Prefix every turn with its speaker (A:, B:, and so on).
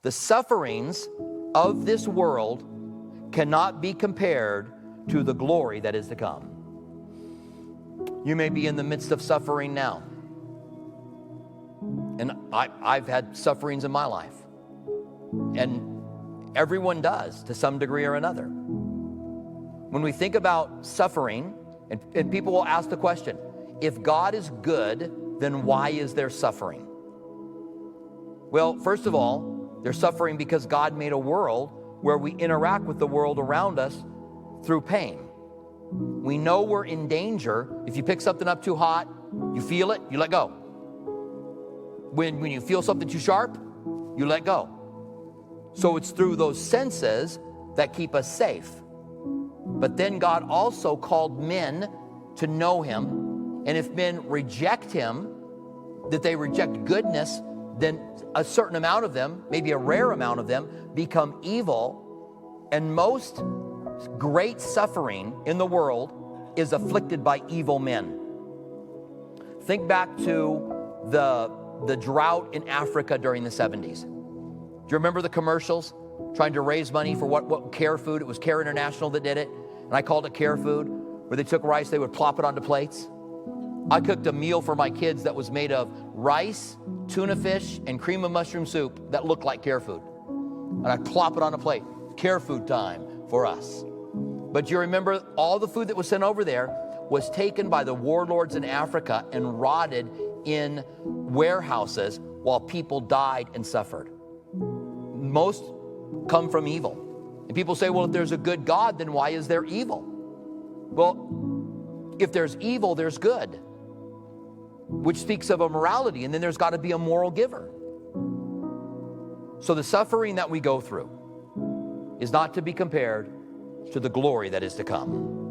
A: The sufferings of this world cannot be compared to the glory that is to come. You may be in the midst of suffering now. And I've had sufferings in my life. And everyone does to some degree or another. When we think about suffering, and people will ask the question, if God is good, then why is there suffering? Well, first of all, they're suffering because God made a world where we interact with the world around us through pain. We know we're in danger. If you pick something up too hot, you feel it, you let go. When you feel something too sharp, you let go. So it's through those senses that keep us safe. But then God also called men to know him. And if men reject him, that they reject goodness, then a certain amount of them, maybe a rare amount of them, become evil. And most great suffering in the world is afflicted by evil men. Think back to the drought in Africa during the 70s. Do you remember the commercials trying to raise money for what Care Food? It was Care International that did it, and I called it Care Food, where they took rice, they would plop it onto plates. I cooked a meal for my kids that was made of rice, tuna fish, and cream of mushroom soup that looked like Care Food. And I plop it on a plate. Care Food time for us. But you remember all the food that was sent over there was taken by the warlords in Africa and rotted in warehouses while people died and suffered. Most come from evil. And people say, well, if there's a good God, then why is there evil? Well, if there's evil, there's good, which speaks of a morality, and then there's got to be a moral giver. So the suffering that we go through is not to be compared to the glory that is to come.